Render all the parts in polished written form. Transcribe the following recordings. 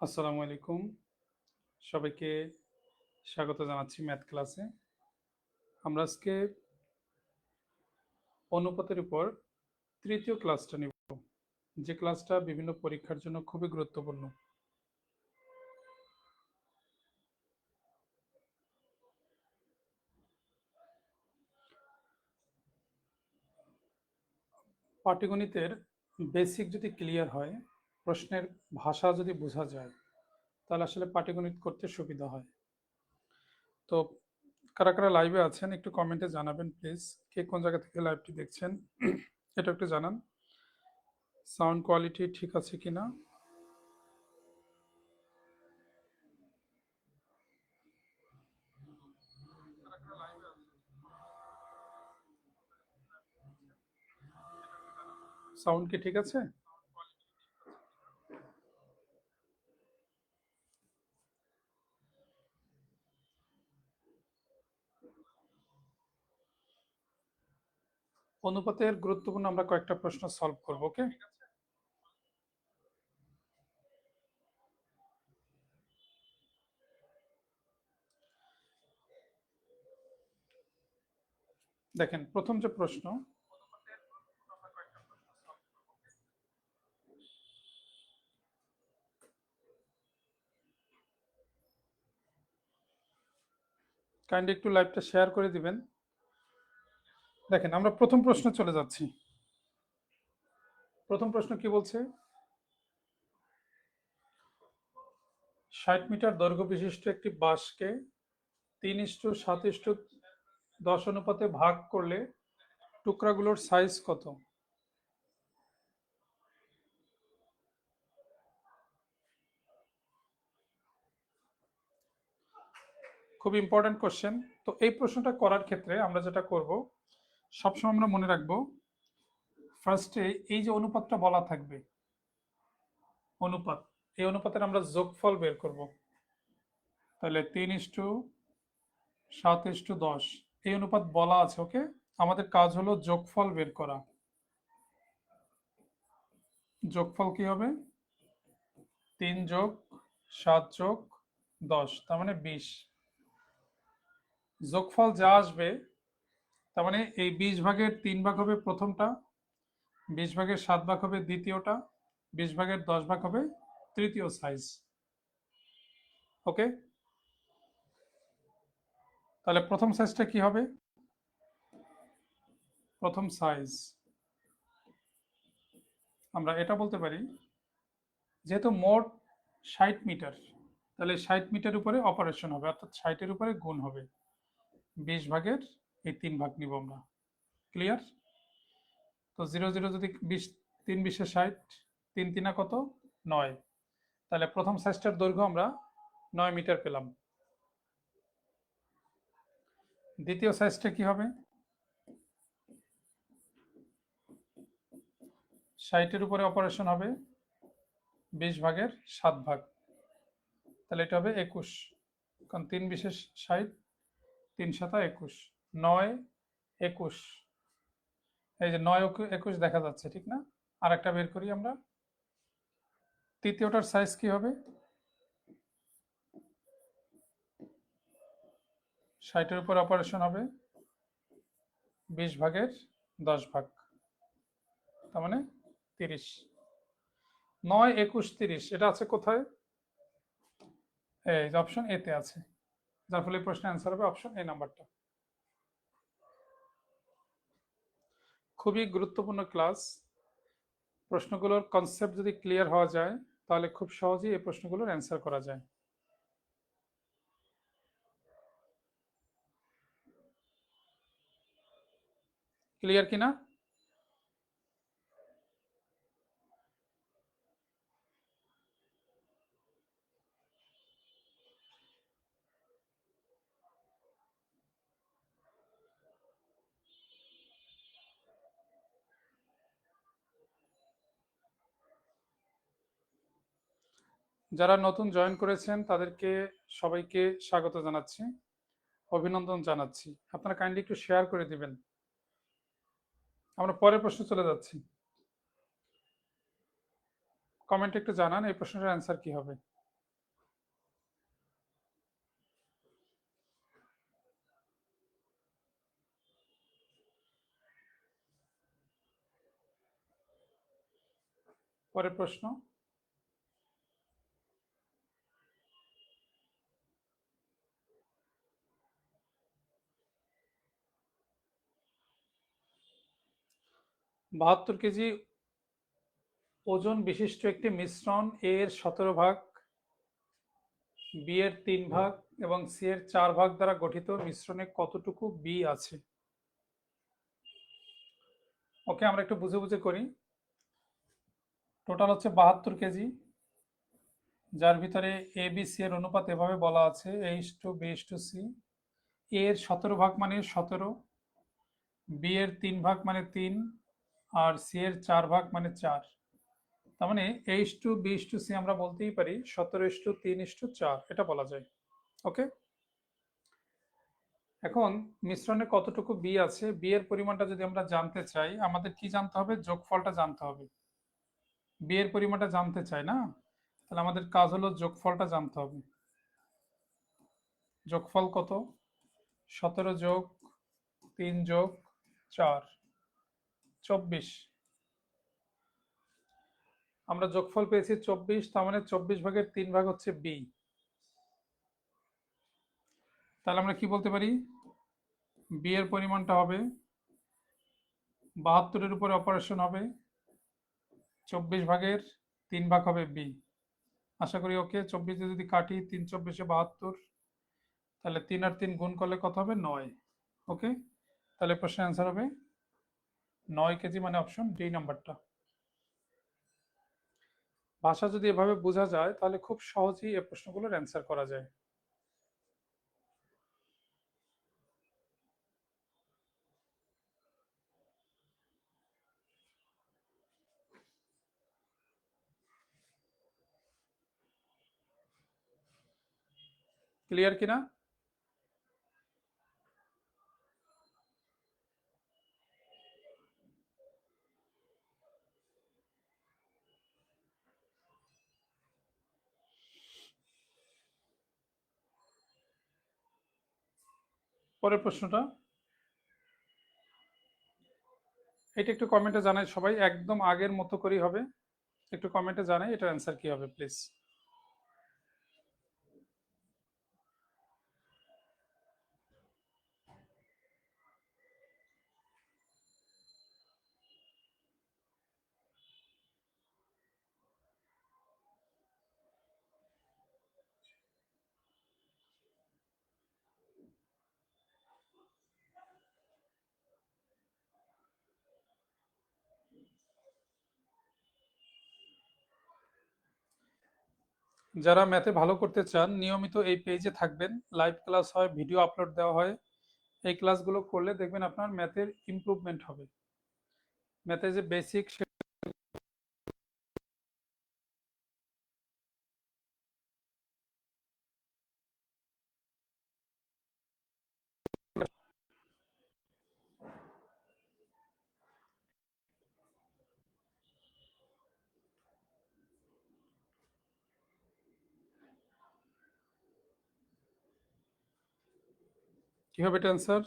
আসসালামু আলাইকুম। সবাইকে স্বাগত জানাচ্ছি ম্যাথ ক্লাসে। আমরা আজকে অনুপাতের উপর তৃতীয় ক্লাসটা নিব, যে ক্লাসটা বিভিন্ন পরীক্ষার জন্য খুবই গুরুত্বপূর্ণ। পাটিগণিতের বেসিক যদি ক্লিয়ার হয়, প্রশ্নের ভাষা যদি বোঝা যায়, তাহলে আসলে পাটিগণিত করতে সুবিধা হয়। তো কারা কারা লাইভে আছেন একটু কমেন্টে জানাবেন প্লিজ, কে কোন জায়গা থেকে লাইভটি দেখছেন এটা একটু জানান। সাউন্ড কোয়ালিটি ঠিক আছে কিনা। সাউন্ড কি ঠিক আছে? অনুপাতের গুরুত্বপূর্ণ আমরা কয়েকটা প্রশ্ন সলভ করব। ওকে, দেখেন প্রথম যে প্রশ্ন, কাইন্ডলি একটু লাইভটা শেয়ার করে দিবেন। দেখেন আমরা প্রথম প্রশ্নে চলে যাচ্ছি। প্রথম প্রশ্ন কি বলছে? 60 মিটার দৈর্ঘ্য বিশিষ্ট একটি বাঁশকে 3:7:10 অনুপাতে ভাগ করলে টুকরাগুলোর সাইজ কত? খুব ইম্পর্টেন্ট কোশ্চেন। তো এই প্রশ্নটা করার ক্ষেত্রে আমরা যেটা করব, সবসময় আমরা মনে রাখবো, ফার্স্টে এই যে অনুপাতটা বলা থাকবে, অনুপাত, এই অনুপাতের আমরা যোগফল বের করব। তাহলে 3:7:10 এই অনুপাত বলা আছে। ওকে, আমাদের কাজ হলো যোগফল বের করা। যোগফল কি হবে? 3+7+10, তার মানে 20। যোগফল যা আসবে, তার মানে এই 20 ভাগের 3 ভাগ হবে প্রথমটা, 20 ভাগের 7 ভাগ হবে দ্বিতীয়টা, 20 ভাগের 10 ভাগ হবে তৃতীয় সাইজ। ওকে, তাহলে প্রথম সাইজটা কি হবে? প্রথম সাইজ আমরা এটা বলতে পারি, যেহেতু মোট 60 মিটার, তাহলে 60 মিটার উপরে অপারেশন হবে, অর্থাৎ 60-এর উপরে গুণ হবে। 20 ভাগের এই 3 ভাগ নিব আমরা। ক্লিয়ার? তো 0 0 যদি 20, 3 20-এ 60, 3 3 কত? 9। তাহলে প্রথম সাইজটার দৈর্ঘ্য আমরা 9 মিটার পেলাম। দ্বিতীয় সাইজটা কি হবে? 60-এর উপরে অপারেশন হবে, 20 ভাগের 7 ভাগ, তাহলে এটা হবে 21। কারণ 3 20-এ 60, 3 7 21, 9 21। এই যে 9 21 দেখা যাচ্ছে, ঠিক না? আর একটা বের করি আমরা। তৃতীয়টার সাইজ কি হবে? 60-এর উপর অপারেশন হবে, 20 ভাগের 10 ভাগ, তার মানে 30। 9 21 30 এটা আছে কোথায়? এই যে অপশন এ তে আছে, যার ফলে প্রশ্নের অ্যান্সার হবে অপশন এ নাম্বারটা। খুবই গুরুত্বপূর্ণ ক্লাস। প্রশ্নগুলোর কনসেপ্ট যদি ক্লিয়ার হওয়া যায়, তাহলে খুব সহজেই এই প্রশ্নগুলোর অ্যান্সার করা যায়। ক্লিয়ার কিনা? যারা নতুন জয়েন করেছেন তাদেরকে সবাইকে স্বাগত জানাচ্ছি, অভিনন্দন জানাচ্ছি। আপনারা কাইন্ডলি একটু শেয়ার করে দিবেন। আমরা পরের প্রশ্ন চলে যাচ্ছি। কমেন্টে একটু জানান এই প্রশ্নের অ্যান্সার কি হবে। পরের প্রশ্ন, বাহাত্তর কেজি ওজন বিশিষ্ট একটি মিশ্রণ এ এর 17 ভাগ, বি এর 3 ভাগ এবং সি এর 4 ভাগ দ্বারা গঠিত মিশ্রণে কতটুকু বি আছে? ওকে, আমরা একটু বুঝে বুঝে করি। টোটাল হচ্ছে 72 কেজি, যার ভিতরে এ বি সি এর অনুপাত এভাবে বলা আছে A:B:C। এ এর 17 ভাগ মানে 17, বি এর 3 ভাগ মানে 3, আর সি এর 4 ভাগ মানে 4। তার মানে A:B:C আমরা বলতেই পারি 17:3:4, এটা বলা যায়। ওকে, এখন মিশ্রণে কতটুকু বি আছে, বি এর পরিমাণটা যদি আমরা জানতে চাই, আমাদের কি জানতে হবে? যোগফলটা জানতে হবে। বি এর পরিমাণটা জানতে চাই না, তাহলে আমাদের কাজ হলো যোগফলটা জানতে হবে। যোগফল কত? 17+3+4, 24। আমরা যোগফল পেয়েছি 24, তার মানে 24 ভাগের 3 ভাগ হচ্ছে বি। তাহলে আমরা কি বলতে পারি? বি এর পরিমাণটা হবে 72-এর উপরে অপারেশন হবে, 24 ভাগের 3 ভাগ হবে বি। আশা করি ওকে। 24 যদি কাটি, 3×24=72, তাহলে 3 আর 3 গুণ করলে কত হবে? 9। ওকে, তাহলে প্রশ্নের অ্যান্সার হবে 9 কেজি, মানে অপশন ডি নাম্বারটা। ভাষা যদি এভাবে বোঝা যায় তাহলে খুব সহজেই এই প্রশ্নগুলোর অ্যান্সার করা যায়। ক্লিয়ার কিনা? পরের প্রশ্নটা, এটা একটু কমেন্টে জানাই সবাই, একদম আগের মতো করেই হবে। একটু কমেন্টে জানাই এটার অ্যান্সার কি হবে প্লিজ। যারা ম্যাথে ভালো করতে চান নিয়মিত এই পেজে থাকবেন, লাইভ ক্লাস হয়, ভিডিও আপলোড দেওয়া হয়। এই ক্লাসগুলো করলে দেখবেন আপনার ম্যাথের ইমপ্রুভমেন্ট হবে। ম্যাথে যে বেসিক, কি হবে এটা অ্যান্সার?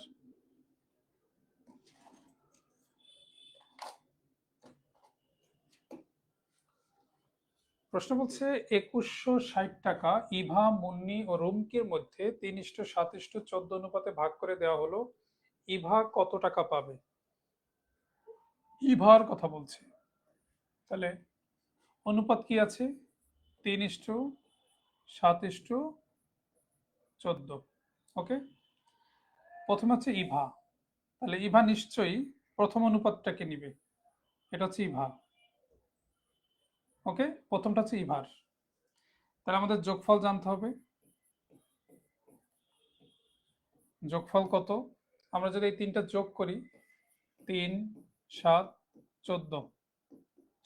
প্রশ্ন বলছে 2160 টাকা ইভা, মুন্নি ও রুমকির মধ্যে 3:7:14 অনুপাতে ভাগ করে দেওয়া হলো, ইভা কত টাকা পাবে? ইভার কথা বলছে, তাহলে অনুপাত কি আছে? 3:7:14। ওকে, প্রথম হচ্ছে ইভা, তাহলে ইভা নিশ্চয়ই প্রথম অনুপাতটাকে নিবে, এটা হচ্ছে ইভা। ওকে, প্রথমটা হচ্ছে ইভার। তাহলে আমাদের যোগফল জানতে হবে। যোগফল কত? আমরা যদি এই তিনটা যোগ করি, 3, 7, 14,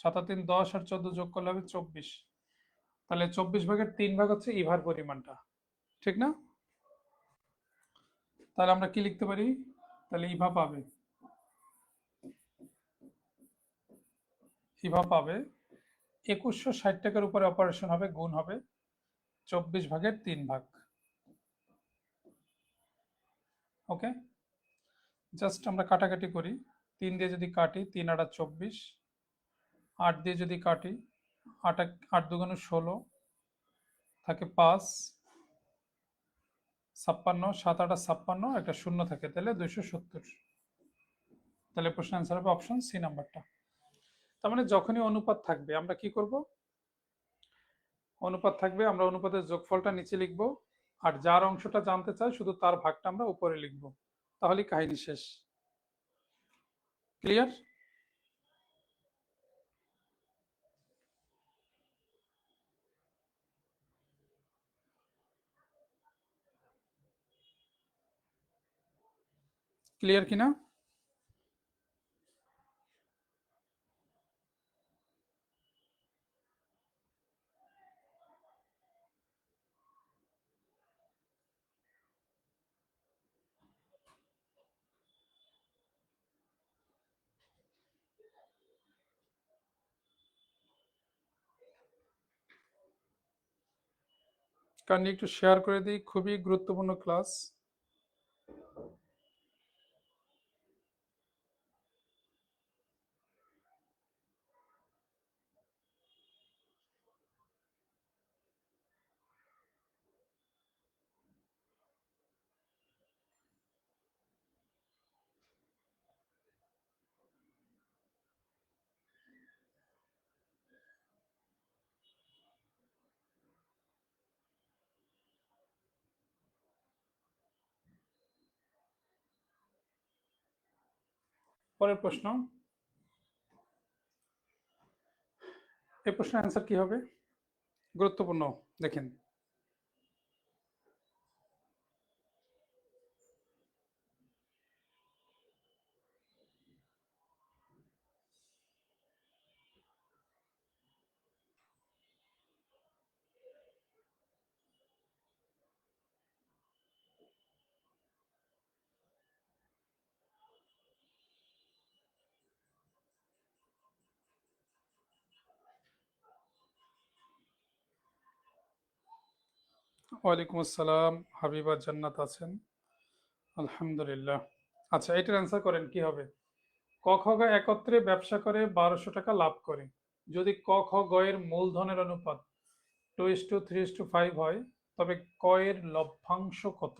7 আর 3 10, আর 14 যোগ করলে হবে 24। তাহলে 24 ভাগের 3 ভাগ হচ্ছে ইভার পরিমাণটা, ঠিক না? তাহলে আমরা কি লিখতে পারি? তাহলে ইভা পাবে 2160 টাকার উপরে অপারেশন হবে, গুণ হবে 24 ভাগের 3 ভাগ। ওকে, জাস্ট আমরা কাটাকাটি করি। 3 দিয়ে যদি কাটি, 3 আর 24, 8 দিয়ে যদি কাটি, 8 দুগুণ 16, থাকে 5, 56, 7 8 56, একটা শূন্য থাকে, তাহলে 270। তাহলে প্রশ্ন অ্যান্সার হবে অপশন সি নাম্বারটা। তার মানে যখনই অনুপাত থাকবে আমরা কি করব, অনুপাত থাকবে আমরা অনুপাতের যোগফলটা নিচে লিখব, আর যার অংশটা জানতে চাই শুধু তার ভাগটা আমরা উপরে লিখব, তাহলেই কাহিনী শেষ। ক্লিয়ার? ক্লিয়ার কিনা? কারণ একটু শেয়ার করে দিই, খুবই গুরুত্বপূর্ণ ক্লাস। পরের প্রশ্ন, এই প্রশ্নের অ্যান্সার কি হবে? গুরুত্বপূর্ণ, দেখেন। ওয়ালাইকুম আসসালাম, হাবিবা জান্নাত আছেন? আলহামদুলিল্লাহ। আচ্ছা, এটার অ্যান্সার করেন কি হবে। ক খ গ একত্রে ব্যবসা করে 1200 টাকা লাভ করে, যদি ক খ গ এর মূলধনের অনুপাত 2:3:5 হয়, তবে ক এর লভ্যাংশ কত?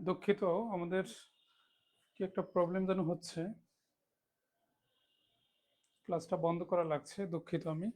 দুঃখিত, আমাদের কি একটা প্রবলেম যেন হচ্ছে, ক্লাসটা বন্ধ করা লাগছে, দুঃখিত আমি।